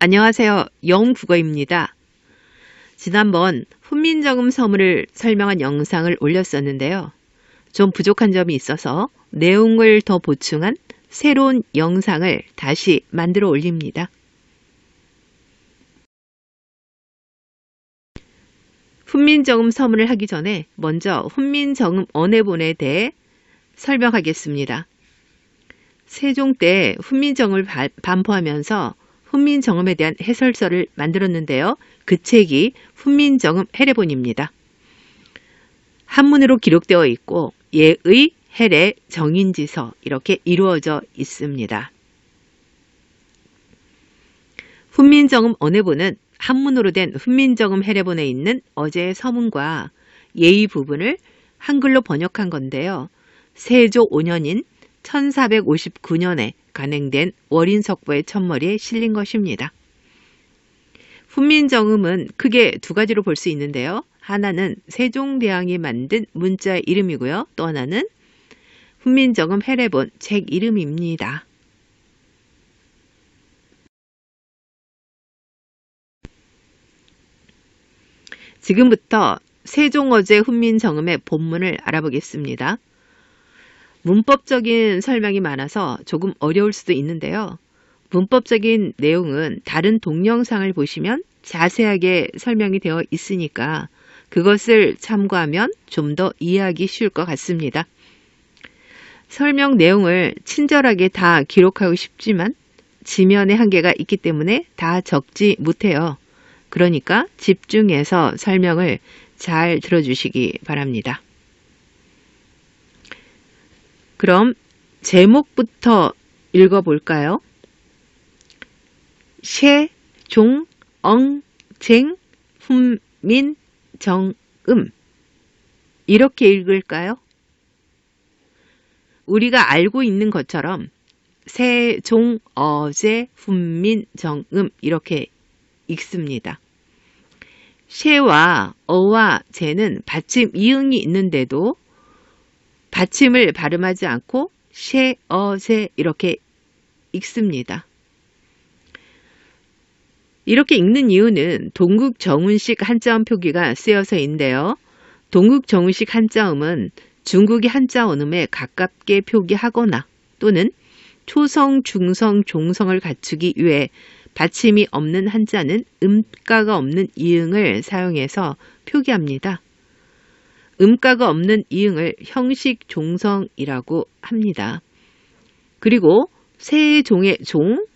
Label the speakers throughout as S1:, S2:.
S1: 안녕하세요. 영국어입니다. 지난번 훈민정음 서문을 설명한 영상을 올렸었는데요. 좀 부족한 점이 있어서 내용을 더 보충한 새로운 영상을 다시 만들어 올립니다. 훈민정음 서문을 하기 전에 먼저 훈민정음 언해본에 대해 설명하겠습니다. 세종 때 훈민정음을 반포하면서 훈민정음에 대한 해설서를 만들었는데요. 그 책이 훈민정음 해례본입니다. 한문으로 기록되어 있고 예의, 해례, 정인지서 이렇게 이루어져 있습니다. 훈민정음 언해본은 한문으로 된 훈민정음 해례본에 있는 어제의 서문과 예의 부분을 한글로 번역한 건데요. 세조 5년인 1459년에 간행된 월인석보의 첫머리에 실린 것입니다. 훈민정음은 크게 두 가지로 볼 수 있는데요. 하나는 세종대왕이 만든 문자의 이름이고요. 또 하나는 훈민정음 해례본 책 이름입니다. 지금부터 세종어제 훈민정음의 본문을 알아보겠습니다. 문법적인 설명이 많아서 조금 어려울 수도 있는데요. 문법적인 내용은 다른 동영상을 보시면 자세하게 설명이 되어 있으니까 그것을 참고하면 좀 더 이해하기 쉬울 것 같습니다. 설명 내용을 친절하게 다 기록하고 싶지만 지면의 한계가 있기 때문에 다 적지 못해요. 그러니까 집중해서 설명을 잘 들어주시기 바랍니다. 그럼 제목부터 읽어볼까요? 세, 종, 엉, 쟁, 훈민, 정, 이렇게 읽을까요? 우리가 알고 있는 것처럼 세, 종, 어제, 훈민, 정, 이렇게 읽습니다. 쉐와 어와 제는 받침 이응이 있는데도 받침을 발음하지 않고 쉐, 어, 제 이렇게 읽습니다. 이렇게 읽는 이유는 동국정운식 한자음 표기가 쓰여서인데요. 동국정운식 한자음은 중국의 한자 언음에 가깝게 표기하거나 또는 초성, 중성, 종성을 갖추기 위해 받침이 없는 한자는 음가가 없는 이응을 사용해서 표기합니다. 음가가 없는 이응을 형식 종성이라고 합니다. 그리고 세종의 종,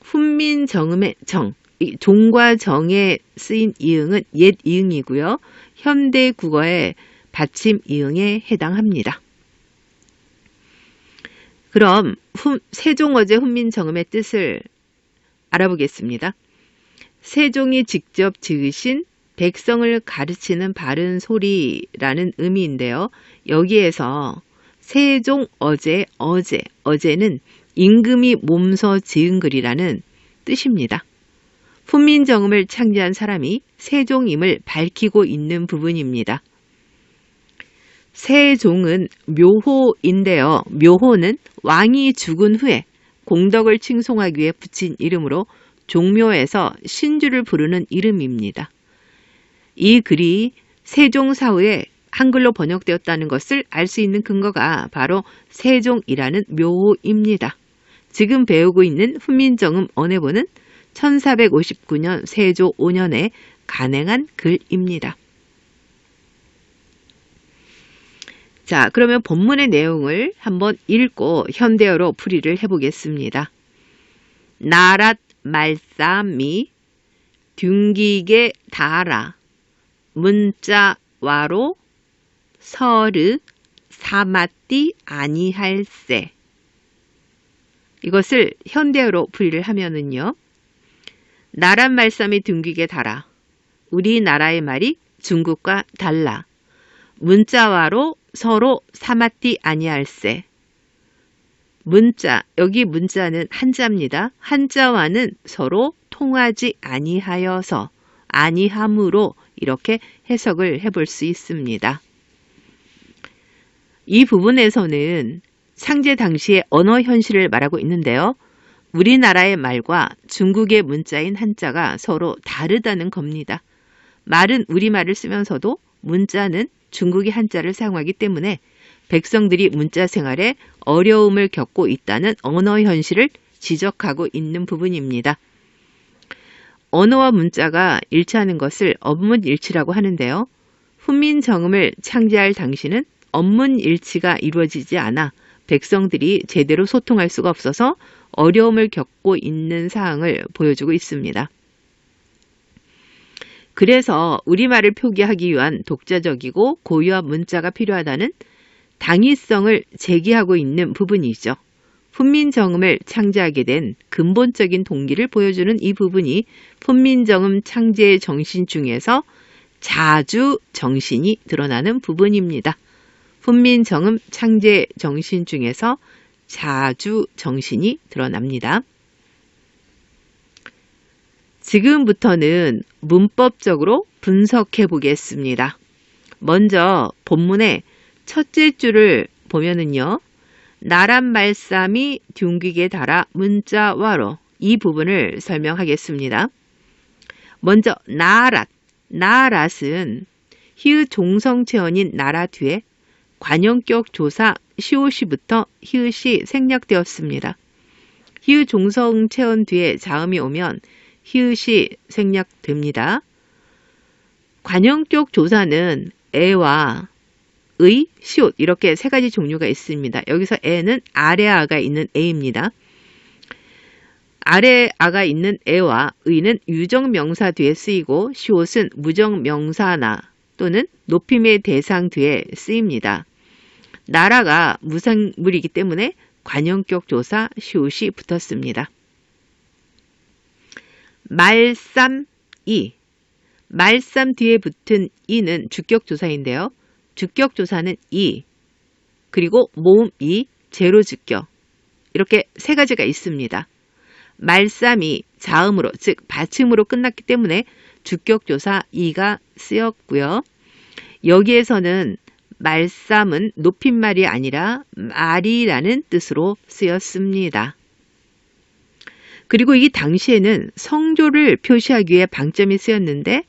S1: 훈민정음의 정, 종과 정에 쓰인 이응은 옛 이응이고요. 현대 국어의 받침 이응에 해당합니다. 그럼 세종어제 훈민정음의 뜻을 알아보겠습니다. 세종이 직접 지으신 백성을 가르치는 바른 소리라는 의미인데요. 여기에서 세종 어제는 임금이 몸서 지은 글이라는 뜻입니다. 훈민정음을 창제한 사람이 세종임을 밝히고 있는 부분입니다. 세종은 묘호인데요. 묘호는 왕이 죽은 후에 공덕을 칭송하기 위해 붙인 이름으로 종묘에서 신주를 부르는 이름입니다. 이 글이 세종 사후에 한글로 번역되었다는 것을 알 수 있는 근거가 바로 세종이라는 묘호입니다. 지금 배우고 있는 훈민정음 언해본은 1459년 세조 5년에 간행한 글입니다. 자, 그러면 본문의 내용을 한번 읽고 현대어로 풀이를 해보겠습니다. 나랏 말싸미 둥기게 달아 문자와로 서르 사마띠 아니할세. 이것을 현대어로 풀이를 하면은요. 나랏 말싸미 둥기게 달아. 우리나라의 말이 중국과 달라. 문자와로 서로 사마띠 아니할세. 문자, 여기 문자는 한자입니다. 한자와는 서로 통하지 아니하여서, 아니함으로 이렇게 해석을 해볼 수 있습니다. 이 부분에서는 창제 당시의 언어 현실을 말하고 있는데요. 우리나라의 말과 중국의 문자인 한자가 서로 다르다는 겁니다. 말은 우리말을 쓰면서도 문자는 중국의 한자를 사용하기 때문에 백성들이 문자 생활에 어려움을 겪고 있다는 언어 현실을 지적하고 있는 부분입니다. 언어와 문자가 일치하는 것을 언문일치라고 하는데요. 훈민정음을 창제할 당시는 언문일치가 이루어지지 않아 백성들이 제대로 소통할 수가 없어서 어려움을 겪고 있는 사항을 보여주고 있습니다. 그래서 우리말을 표기하기 위한 독자적이고 고유한 문자가 필요하다는 당위성을 제기하고 있는 부분이죠. 훈민정음을 창제하게 된 근본적인 동기를 보여주는 이 부분이 훈민정음 창제의 정신 중에서 자주 정신이 드러나는 부분입니다. 훈민정음 창제 정신 중에서 자주 정신이 드러납니다. 지금부터는 문법적으로 분석해 보겠습니다. 먼저 본문의 첫째 줄을 보면은요. 나란 말싸미 둥귀게 달아 문자와로 이 부분을 설명하겠습니다. 먼저 나랏은 히읗 종성체언인 나라 뒤에 관형격 조사 시옷이부터 히읗이 생략되었습니다. 히읗 종성체언 뒤에 자음이 오면 히읗이 생략됩니다. 관형격 조사는 에와 의, 시옷 이렇게 세 가지 종류가 있습니다. 여기서 에는 아래아가 있는 에입니다. 아래아가 있는 에와 의는 유정명사 뒤에 쓰이고 시옷은 무정명사나 또는 높임의 대상 뒤에 쓰입니다. 나라가 무상물이기 때문에 관형격 조사 시옷이 붙었습니다. 말쌈이 말쌈 뒤에 붙은 이는 주격조사인데요. 주격조사는 이, 그리고 모음 이, 제로주격 이렇게 세 가지가 있습니다. 말쌈이 자음으로 즉 받침으로 끝났기 때문에 주격조사 이가 쓰였고요. 여기에서는 말쌈은 높임말이 아니라 말이라는 뜻으로 쓰였습니다. 그리고 이 당시에는 성조를 표시하기 위해 방점이 쓰였는데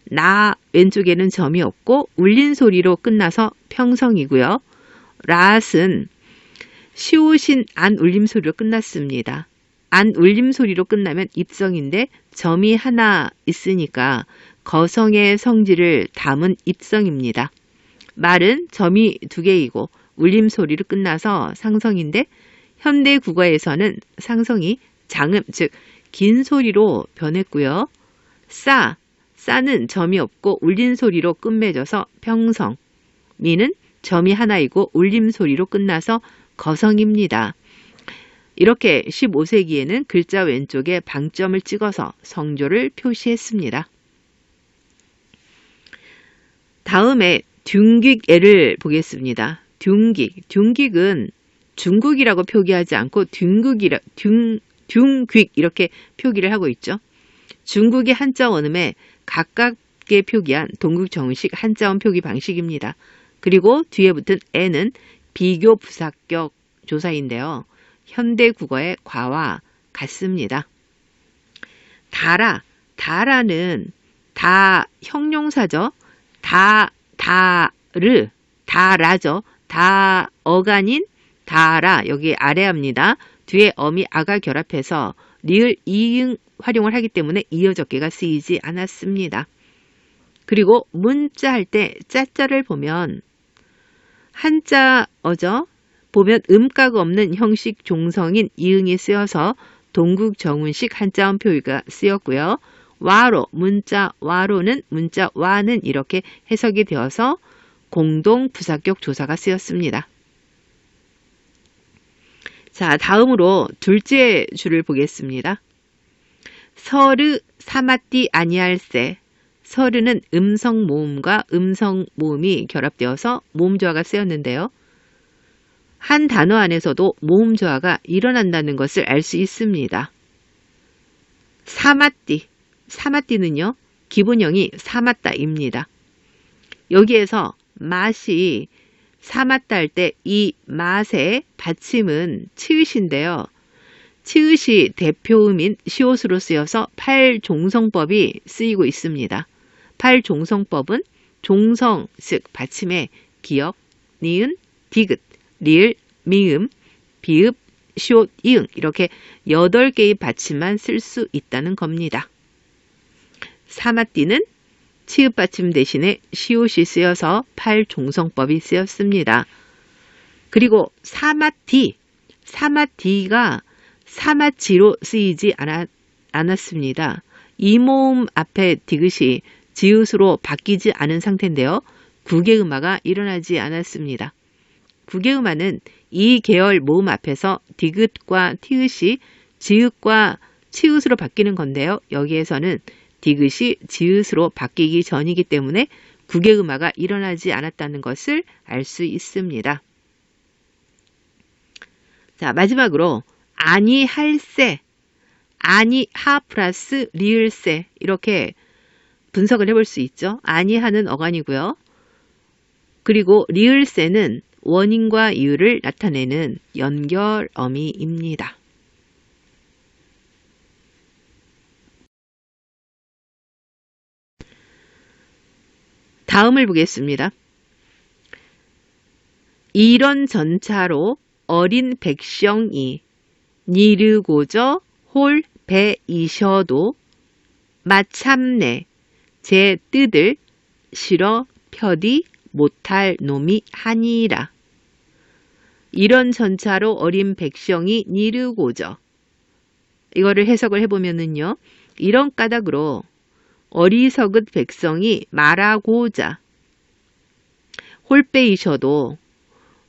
S1: 나 왼쪽에는 점이 없고 울린 소리로 끝나서 평성이고요. 랏은 시옷인 안 울림 소리로 끝났습니다. 안 울림 소리로 끝나면 입성인데 점이 하나 있으니까 거성의 성질을 담은 입성입니다. 말은 점이 두 개이고 울림 소리로 끝나서 상성인데 현대 국어에서는 상성이 장음 즉 긴 소리로 변했고요. 싸는 점이 없고 울린 소리로 끝맺어서 평성, 미는 점이 하나이고 울림 소리로 끝나서 거성입니다. 이렇게 15세기에는 글자 왼쪽에 방점을 찍어서 성조를 표시했습니다. 다음에 둥귀애를 보겠습니다. 둥귀은 중국이라고 표기하지 않고 둥귀 이렇게 표기를 하고 있죠. 중국의 한자 원음에 가깝게 표기한 동국 정식 한자원 표기 방식입니다. 그리고 뒤에 붙은 애는 비교 부사격 조사인데요. 현대 국어의 과와 같습니다. 다라는 다 형용사죠. 다라죠. 다 어간인 다라 여기 아래합니다. 뒤에 어미 아가 결합해서 리을 이응 활용을 하기 때문에 이어적개가 쓰이지 않았습니다. 그리고 문자 할 때 짜자를 보면 한자어죠. 보면 음가가 없는 형식 종성인 이응이 쓰여서 동국 정운식 한자음 표기가 쓰였고요. 와로는 문자 와는 이렇게 해석이 되어서 공동 부사격 조사가 쓰였습니다. 자, 다음으로 둘째 줄을 보겠습니다. 서르 사마띠 아니할세. 서르는 음성 모음과 음성 모음이 결합되어서 모음 조화가 쓰였는데요. 한 단어 안에서도 모음 조화가 일어난다는 것을 알 수 있습니다. 사마띠는요. 기본형이 사맞다입니다. 여기에서 맛이 사맞다 할 때 이 맛의 받침은 치읓인데요. 치읓이 대표음인 시옷으로 쓰여서 팔종성법이 쓰이고 있습니다. 팔종성법은 종성, 즉 받침에 기역, 니은, 디귿, 리을, 미음, 비읍, 시옷, 이응 이렇게 8개의 받침만 쓸 수 있다는 겁니다. 사마띠는 치읓 받침 대신에 시옷이 쓰여서 팔종성법이 쓰였습니다. 그리고 사마디가 사마지로 쓰이지 않았습니다. 이 모음 앞에 디귿이 지읒으로 바뀌지 않은 상태인데요. 국외음화가 일어나지 않았습니다. 국외음화는 이 계열 모음 앞에서 디귿과 티읕이 지읒과 치읓으로 바뀌는 건데요. 여기에서는 디귿이 지읒으로 바뀌기 전이기 때문에 국외음화가 일어나지 않았다는 것을 알 수 있습니다. 자, 마지막으로 아니할세, 아니하 플러스 리을세 이렇게 분석을 해볼 수 있죠. 아니하는 어간이고요. 그리고 리을세는 원인과 이유를 나타내는 연결어미입니다. 다음을 보겠습니다. 이런 전차로 어린 백성이 니르고저 홀 배이셔도 마참내 제 뜻을 실어 펴디 못할 놈이 하니라. 이런 전차로 어린 백성이 니르고저. 이거를 해석을 해보면은요. 이런 까닭으로 어리석은 백성이 말하고자 홀빼이셔도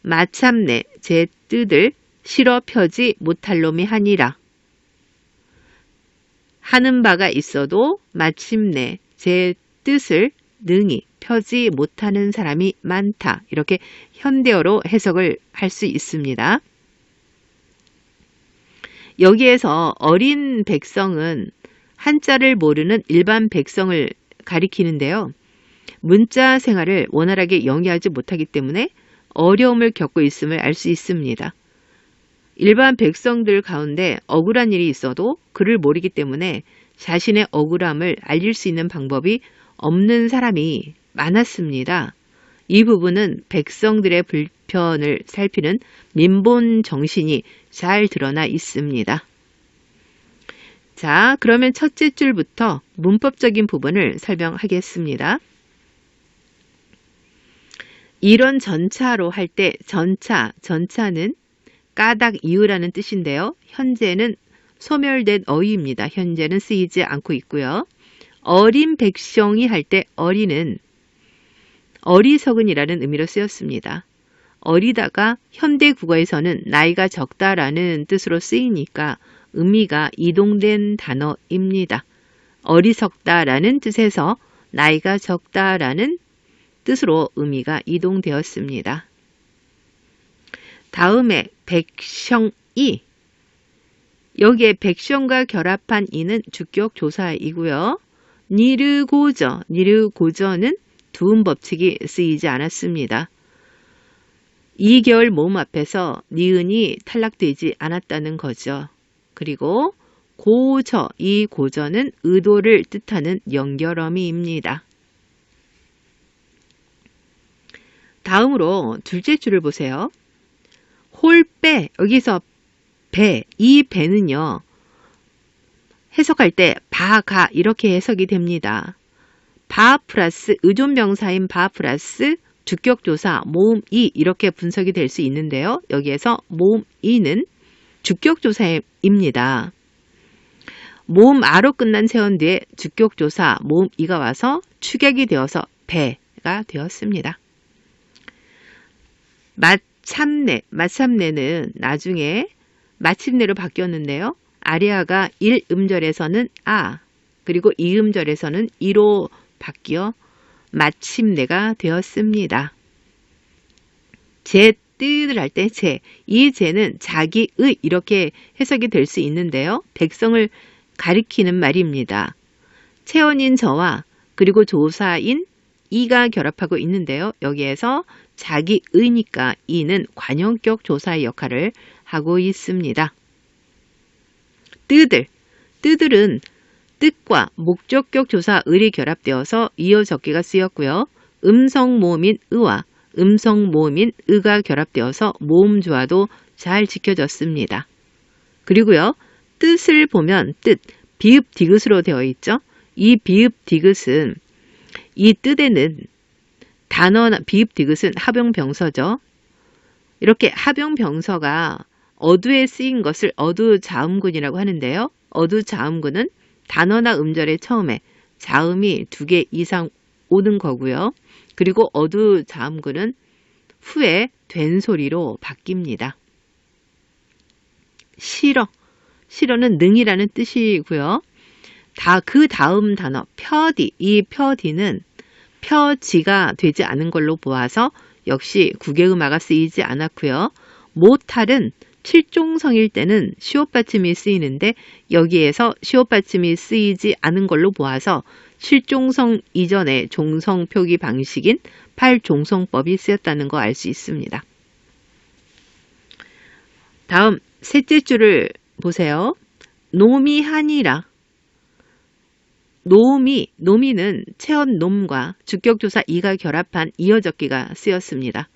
S1: 마참내 제 뜻을 실어 펴지 못할 놈이 하니라. 하는 바가 있어도 마침내 제 뜻을 능히 펴지 못하는 사람이 많다. 이렇게 현대어로 해석을 할 수 있습니다. 여기에서 어린 백성은 한자를 모르는 일반 백성을 가리키는데요. 문자 생활을 원활하게 영위하지 못하기 때문에 어려움을 겪고 있음을 알 수 있습니다. 일반 백성들 가운데 억울한 일이 있어도 그를 모르기 때문에 자신의 억울함을 알릴 수 있는 방법이 없는 사람이 많았습니다. 이 부분은 백성들의 불편을 살피는 민본 정신이 잘 드러나 있습니다. 자, 그러면 첫째 줄부터 문법적인 부분을 설명하겠습니다. 이런 전차로 할 때 전차는 까닭 이유라는 뜻인데요. 현재는 소멸된 어휘입니다. 현재는 쓰이지 않고 있고요. 어린 백성이 할 때 어린은 어리석은이라는 의미로 쓰였습니다. 어리다가 현대 국어에서는 나이가 적다라는 뜻으로 쓰이니까 의미가 이동된 단어입니다. 어리석다라는 뜻에서 나이가 적다라는 뜻으로 의미가 이동되었습니다. 다음에 백성이, 여기에 백성과 결합한 이는 주격 조사이고요. 니르고저는 두음 법칙이 쓰이지 않았습니다. 이 계열 모음 앞에서 니은이 탈락되지 않았다는 거죠. 그리고 고저, 이 고저는 의도를 뜻하는 연결어미입니다. 다음으로 둘째 줄을 보세요. 홀배, 여기서 배, 이 배는요. 해석할 때 바가 이렇게 해석이 됩니다. 바 플러스 의존명사인 바 플러스 주격조사 모음 이 이렇게 분석이 될 수 있는데요. 여기에서 모음 이는 주격조사입니다. 모음 아로 끝난 세원 뒤에 주격조사 모음 이가 와서 축약이 되어서 배가 되었습니다. 마참내는 나중에 마침내로 바뀌었는데요. 아리아가 1음절에서는 아, 그리고 2음절에서는 이로 바뀌어 마침내가 되었습니다. 제 뜻을 할 때 이 제는 자기의 이렇게 해석이 될 수 있는데요. 백성을 가리키는 말입니다. 체언인 저와 그리고 조사인 이가 결합하고 있는데요. 여기에서 자기의니까 이는 관형격 조사의 역할을 하고 있습니다. 뜨들. 뜨들은 뜻과 목적격 조사 을이 결합되어서 이어 적기가 쓰였고요. 음성 모음인 의와 음성 모음인 의가 결합되어서 모음조화도 잘 지켜졌습니다. 그리고요. 뜻을 보면 뜻, 비읍 디귿으로 되어 있죠. 이 비읍 디귿은 이 뜻에는 단어나 비읍 디귿은 합용병서죠. 이렇게 합용병서가 어두에 쓰인 것을 어두자음군이라고 하는데요. 어두자음군은 단어나 음절의 처음에 자음이 2개 이상 오는 거고요. 그리고 어두자음군은 후에 된 소리로 바뀝니다. 싫어. 싫어는 능이라는 뜻이고요. 그 다음 단어 펴디. 이 펴디는 펴지가 되지 않은 걸로 보아서 역시 국외음화가 쓰이지 않았고요. 모탈은 7종성일 때는 시옷받침이 쓰이는데 여기에서 시옷받침이 쓰이지 않은 걸로 보아서 7종성 이전의 종성 표기 방식인 8종성법이 쓰였다는 거 알 수 있습니다. 다음 셋째 줄을 보세요. 노미하니라. 노미는 체언놈과 주격조사 이가 결합한 이어적기가 쓰였습니다.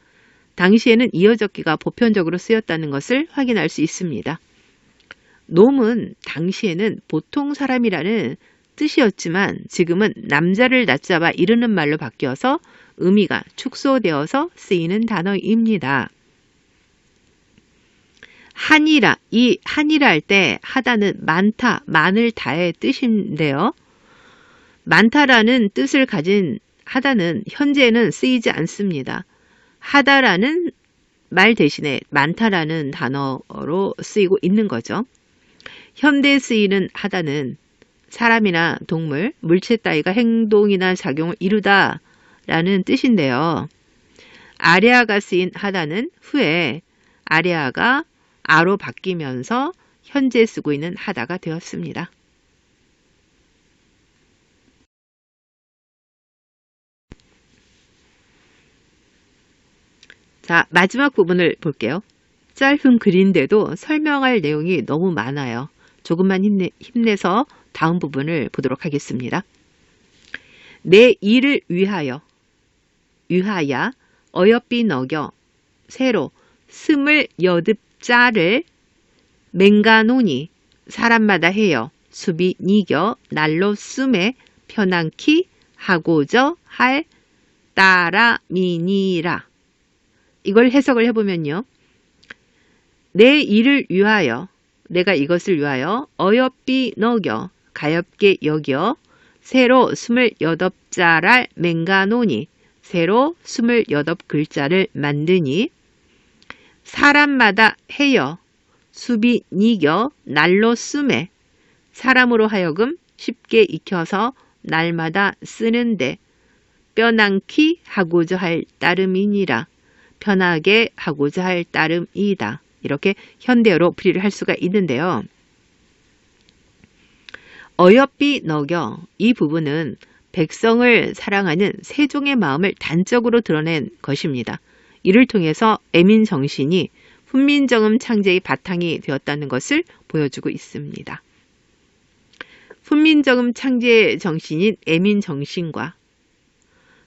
S1: 당시에는 이어적기가 보편적으로 쓰였다는 것을 확인할 수 있습니다. 놈은 당시에는 보통 사람이라는 뜻이었지만 지금은 남자를 낮잡아 이르는 말로 바뀌어서 의미가 축소되어서 쓰이는 단어입니다. 한이라, 이 한이라 할 때 하다는 많다, 많을 다의 뜻인데요. 많다라는 뜻을 가진 하다는 현재에는 쓰이지 않습니다. 하다라는 말 대신에 많다라는 단어로 쓰이고 있는 거죠. 현대에 쓰이는 하다는 사람이나 동물, 물체 따위가 행동이나 작용을 이루다 라는 뜻인데요. 아레아가 쓰인 하다는 후에 아레아가 아로 바뀌면서 현재 쓰고 있는 하다가 되었습니다. 자, 마지막 부분을 볼게요. 짧은 글인데도 설명할 내용이 너무 많아요. 조금만 힘내서 다음 부분을 보도록 하겠습니다. 내 일을 위하여 어여삐 너겨 새로 28자를 맹가노니 사람마다 해여 수비 니겨 날로 쓰매 편안키 하고저 할 따라미니라. 이걸 해석을 해보면요. 내 일을 위하여, 내가 이것을 위하여 어여삐 너겨, 가엾게 여겨 새로 28자랄 맹가노니, 새로 28글자를 만드니 사람마다 해여 수비 니겨 날로 쓰매, 사람으로 하여금 쉽게 익혀서 날마다 쓰는데 뼈난키 하고자 할 따름이니라. 편하게 하고자 할 따름이다. 이렇게 현대어로 풀이를 할 수가 있는데요. 어여삐 너겨, 이 부분은 백성을 사랑하는 세종의 마음을 단적으로 드러낸 것입니다. 이를 통해서 애민정신이 훈민정음 창제의 바탕이 되었다는 것을 보여주고 있습니다. 훈민정음 창제의 정신인 애민정신과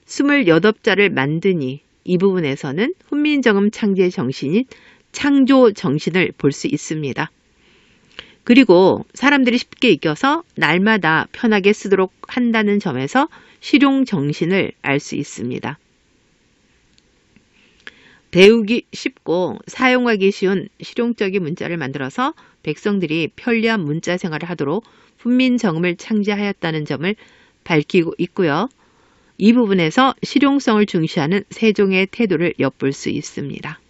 S1: 28자를 만드니, 이 부분에서는 훈민정음 창제의 정신인 창조 정신을 볼 수 있습니다. 그리고 사람들이 쉽게 익혀서 날마다 편하게 쓰도록 한다는 점에서 실용 정신을 알 수 있습니다. 배우기 쉽고 사용하기 쉬운 실용적인 문자를 만들어서 백성들이 편리한 문자 생활을 하도록 훈민정음을 창제하였다는 점을 밝히고 있고요. 이 부분에서 실용성을 중시하는 세종의 태도를 엿볼 수 있습니다.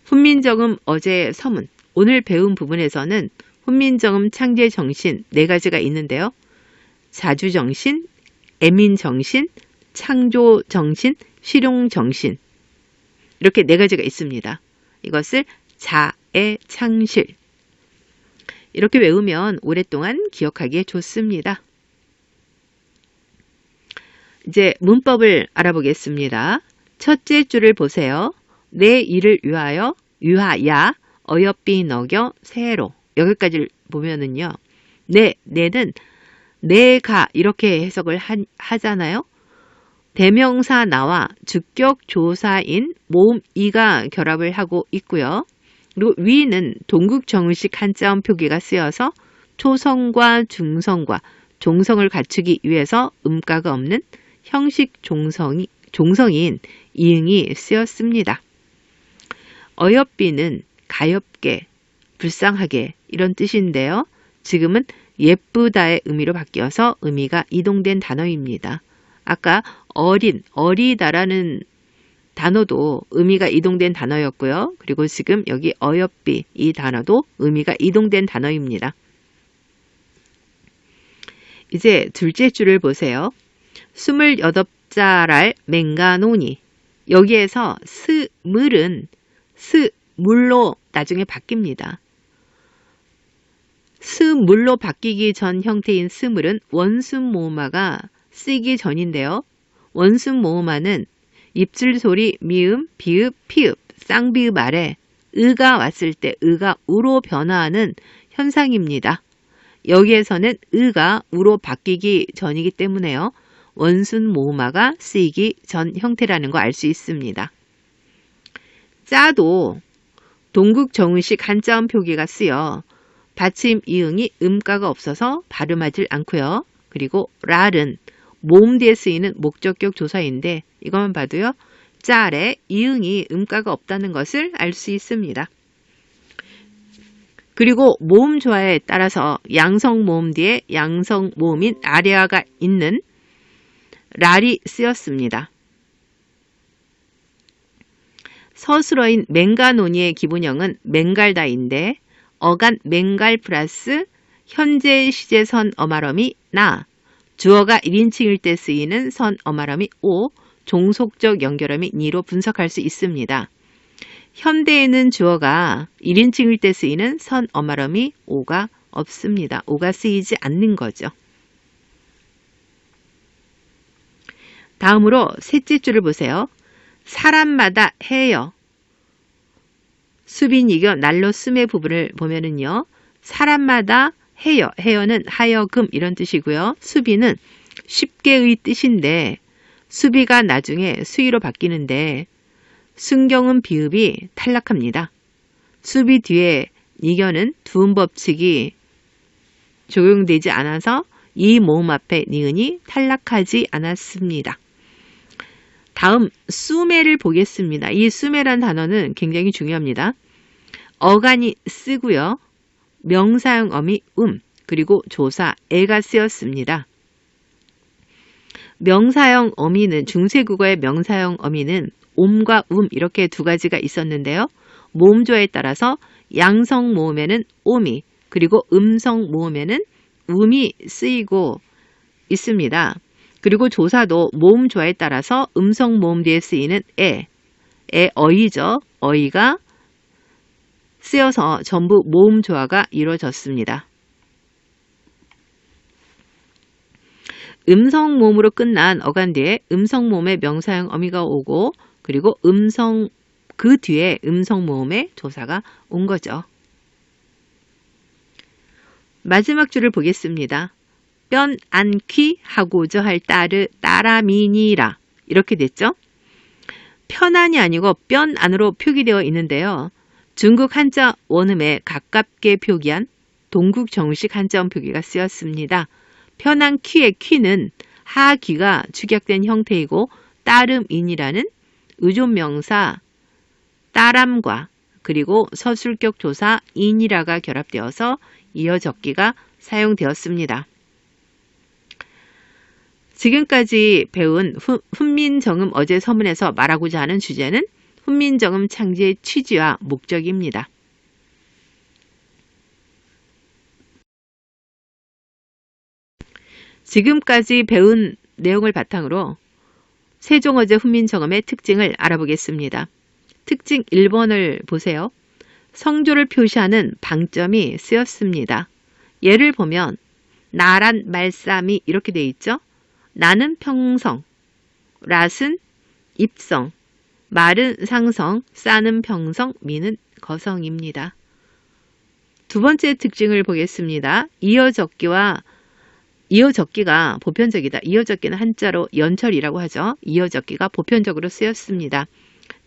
S1: 훈민정음 어제의 서문, 오늘 배운 부분에서는 훈민정음 창제 정신 4가지가 있는데요. 자주정신, 애민정신, 창조정신, 실용정신, 이렇게 4가지가 있습니다. 이것을 자애창실, 이렇게 외우면 오랫동안 기억하기에 좋습니다. 이제 문법을 알아보겠습니다. 첫째 줄을 보세요. 내 일을 위하여, 위하야, 어여삐 너겨 새로. 여기까지 보면은요. 내는 내가 이렇게 해석을 하잖아요. 대명사 나와 주격 조사인 모음 이가 결합을 하고 있고요. 그리고 위는 동국 정식 한자음 표기가 쓰여서 초성과 중성과 종성을 갖추기 위해서 음가가 없는 형식 종성인 이응이 쓰였습니다. 어여삐는 가엾게, 불쌍하게 이런 뜻인데요. 지금은 예쁘다의 의미로 바뀌어서 의미가 이동된 단어입니다. 아까 어리다라는 단어도 의미가 이동된 단어였고요. 그리고 지금 여기 어여삐 이 단어도 의미가 이동된 단어입니다. 이제 둘째 줄을 보세요. 28자랄 맹가노니 여기에서 스물은 스물로 나중에 바뀝니다. 스물로 바뀌기 전 형태인 스물은 원순모음화가 쓰이기 전인데요. 원순모음화는 입술 소리 미음, 비읍, 피읍, 쌍비읍 아래 으가 왔을 때 으가 우로 변화하는 현상입니다. 여기에서는 으가 우로 바뀌기 전이기 때문에요. 원순모음화가 쓰이기 전 형태라는 거 알 수 있습니다. 짜도 동국 정식 한자음 표기가 쓰여 받침 이응이 음가가 없어서 발음하지 않고요. 그리고 랄은 모음 뒤에 쓰이는 목적격 조사인데 이것만 봐도요. 짤에 이응이 음가가 없다는 것을 알 수 있습니다. 그리고 모음 조화에 따라서 양성 모음 뒤에 양성 모음인 아래아가 있는 랄이 쓰였습니다. 서술어인 맹가노니의 기본형은 맹갈다인데 어간 맹갈 플러스 현재 시제 선 어말어미 나 주어가 1인칭일 때 쓰이는 선 어말어미 오 종속적 연결어미 니로 분석할 수 있습니다. 현대에는 주어가 1인칭일 때 쓰이는 선 어말어미 오가 없습니다. 오가 쓰이지 않는 거죠. 다음으로 셋째 줄을 보세요. 사람마다 해여 수빈이겨 날로 숨의 부분을 보면은요. 사람마다 해여, 해여는 하여금 이런 뜻이고요. 수비는 쉽게의 뜻인데 수비가 나중에 수위로 바뀌는데 순경은 비읍이 탈락합니다. 수비 뒤에 니견은 두음 법칙이 적용되지 않아서 이 모음 앞에 니은이 탈락하지 않았습니다. 다음 수매를 보겠습니다. 이 수매란 단어는 굉장히 중요합니다. 어간이 쓰고요. 명사형 어미 그리고 조사 애가 쓰였습니다. 명사형 어미는 중세국어의 명사형 어미는 옴과 이렇게 두 가지가 있었는데요. 모음조에 따라서 양성 모음에는 옴이 그리고 음성 모음에는 음이 쓰이고 있습니다. 그리고 조사도 모음 조화에 따라서 음성 모음 뒤에 쓰이는 어이죠. 어이가 쓰여서 전부 모음 조화가 이루어졌습니다. 음성 모음으로 끝난 어간 뒤에 음성 모음의 명사형 어미가 오고 그리고 그 뒤에 음성 모음의 조사가 온 거죠. 마지막 줄을 보겠습니다. 뼈 안퀴 하고저 할 따라미니라 이렇게 됐죠. 편안이 아니고 뼈 안으로 표기되어 있는데요. 중국 한자 원음에 가깝게 표기한 동국 정식 한자음 표기가 쓰였습니다. 편안 퀴의 퀴는 하귀가 축약된 형태이고 따름인이라는 의존명사 따람과 그리고 서술격 조사 인이라가 결합되어서 이어 적기가 사용되었습니다. 지금까지 배운 훈민정음 어제 서문에서 말하고자 하는 주제는 훈민정음 창제의 취지와 목적입니다. 지금까지 배운 내용을 바탕으로 세종어제 훈민정음의 특징을 알아보겠습니다. 특징 1번을 보세요. 성조를 표시하는 방점이 쓰였습니다. 예를 보면 나란 말싸미 이렇게 되어 있죠. 나는 평성, 랏은 입성, 말은 상성, 싸는 평성, 미는 거성입니다. 두 번째 특징을 보겠습니다. 이어적기가 보편적이다. 이어적기는 한자로 연철이라고 하죠. 이어적기가 보편적으로 쓰였습니다.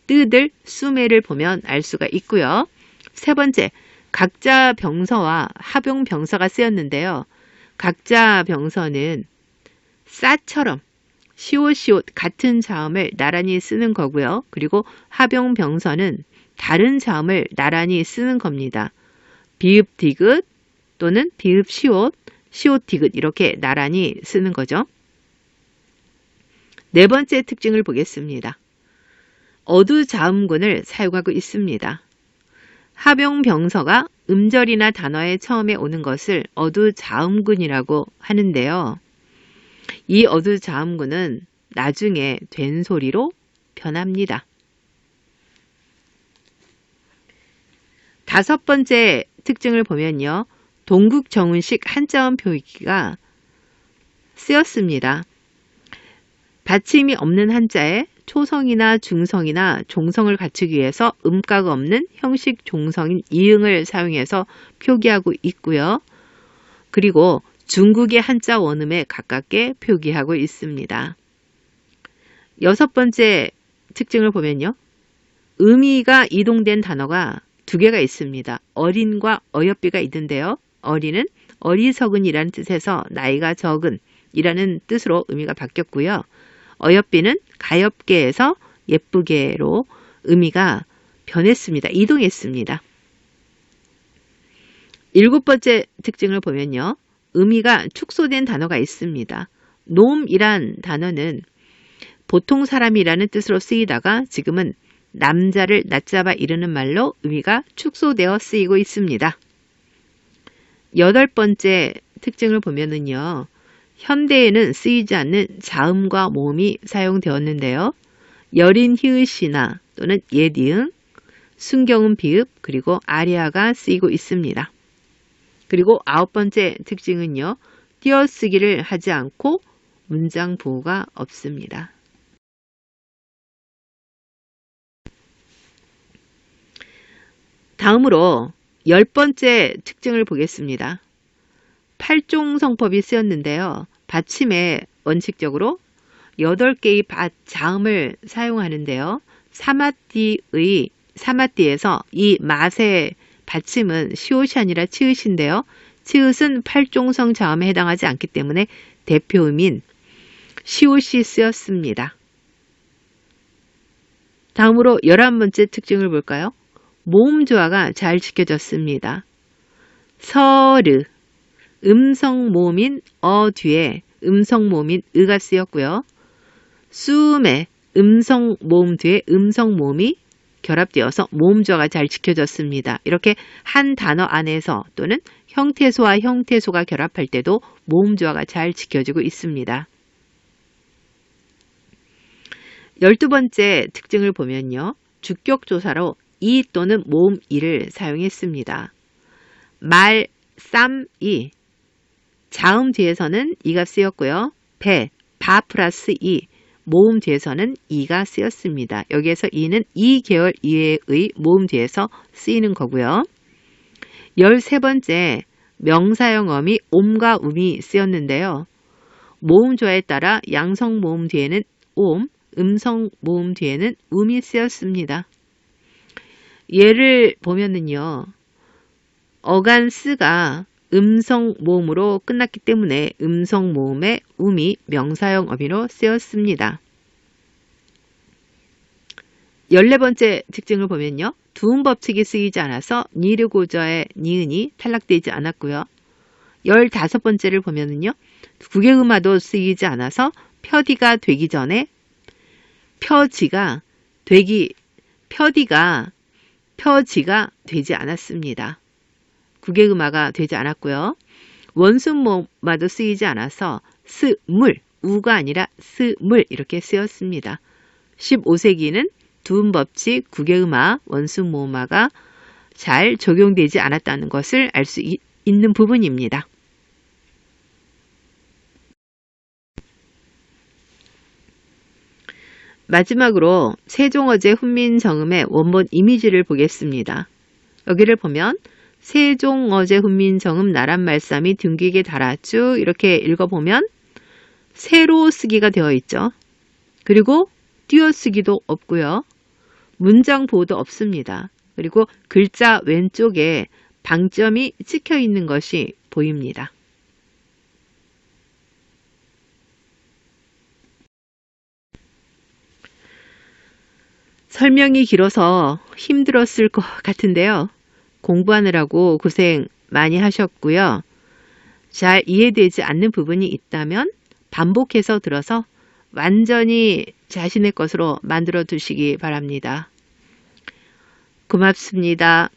S1: 뜨들, 수매를 보면 알 수가 있고요. 세 번째, 각자 병서와 합용 병서가 쓰였는데요. 각자 병서는 싸처럼 시옷 같은 자음을 나란히 쓰는 거고요. 그리고 합용 병서는 다른 자음을 나란히 쓰는 겁니다. 비읍 디귿 또는 비읍 시옷, 시옷 디귿 이렇게 나란히 쓰는 거죠. 네 번째 특징을 보겠습니다. 어두자음군을 사용하고 있습니다. 합용 병서가 음절이나 단어에 처음에 오는 것을 어두자음군이라고 하는데요. 이 어두자음군은 나중에 된소리로 변합니다. 다섯 번째 특징을 보면요. 동국정운식 한자음 표기가 쓰였습니다. 받침이 없는 한자에 초성이나 중성이나 종성을 갖추기 위해서 음가가 없는 형식 종성인 이응을 사용해서 표기하고 있고요. 그리고 중국의 한자 원음에 가깝게 표기하고 있습니다. 여섯 번째 특징을 보면요. 음이가 이동된 단어가 두 개가 있습니다. 어린과 어여삐가 있는데요. 어린은 어리석은이라는 뜻에서 나이가 적은 이라는 뜻으로 의미가 바뀌었고요. 어여삐는 가엾게에서 예쁘게로 의미가 변했습니다. 이동했습니다. 일곱 번째 특징을 보면요. 의미가 축소된 단어가 있습니다. 놈이란 단어는 보통 사람이라는 뜻으로 쓰이다가 지금은 남자를 낮잡아 이르는 말로 의미가 축소되어 쓰이고 있습니다. 여덟 번째 특징을 보면은요. 현대에는 쓰이지 않는 자음과 모음이 사용되었는데요. 여린 히읗이나 또는 예디응, 순경음 비읍, 그리고 아리아가 쓰이고 있습니다. 그리고 아홉 번째 특징은요. 띄어쓰기를 하지 않고 문장 부호가 없습니다. 다음으로 열 번째 특징을 보겠습니다. 팔종성법이 쓰였는데요. 받침에 원칙적으로 8개의 자음을 사용하는데요. 사마띠에서 이 맛의 받침은 시옷이 아니라 치읓인데요. 치읓은 팔종성 자음에 해당하지 않기 때문에 대표음인 시옷이 쓰였습니다. 다음으로 11번째 특징을 볼까요? 모음 조화가 잘 지켜졌습니다. 서르, 음성 모음인 어 뒤에 음성 모음인 으가 쓰였고요. 수메, 음성 모음 뒤에 음성 모음이 결합되어서 모음 조화가 잘 지켜졌습니다. 이렇게 한 단어 안에서 또는 형태소와 형태소가 결합할 때도 모음 조화가 잘 지켜지고 있습니다. 12번째 특징을 보면요. 주격조사로 이 또는 모음 이를 사용했습니다. 말, 쌈, 이. 자음 뒤에서는 이가 쓰였고요. 배, 바 플러스 이. 모음 뒤에서는 이가 쓰였습니다. 여기에서 이는 이 계열 이외의 모음 뒤에서 쓰이는 거고요. 13번째 명사형어미 옴과 음이 쓰였는데요. 모음 조화에 따라 양성 모음 뒤에는 옴, 음성 모음 뒤에는 음이 쓰였습니다. 예를 보면은요. 어간스가 음성 모음으로 끝났기 때문에 음성 모음의 음이 명사형 어미로 쓰였습니다. 14번째 특징을 보면요. 두음 법칙이 쓰이지 않아서 니르고저의 니은이 탈락되지 않았고요. 15번째를 보면은요. 국외음화도 쓰이지 않아서 표디가 되기 전에 표지가 되지 않았습니다. 국외음화가 되지 않았고요. 원순모음화도 쓰이지 않아서 스물, 우가 아니라 스물 이렇게 쓰였습니다. 15세기는 두음법칙, 국외음화, 원순모음화가 잘 적용되지 않았다는 것을 알 수 있는 부분입니다. 마지막으로 세종어제 훈민정음의 원본 이미지를 보겠습니다. 여기를 보면 세종 어제 훈민정음 나란 말씀이 등기기에 달았죠. 이렇게 읽어보면 세로 쓰기가 되어 있죠. 그리고 띄어쓰기도 없고요. 문장 보호도 없습니다. 그리고 글자 왼쪽에 방점이 찍혀 있는 것이 보입니다. 설명이 길어서 힘들었을 것 같은데요. 공부하느라고 고생 많이 하셨고요. 잘 이해되지 않는 부분이 있다면 반복해서 들어서 완전히 자신의 것으로 만들어 두시기 바랍니다. 고맙습니다.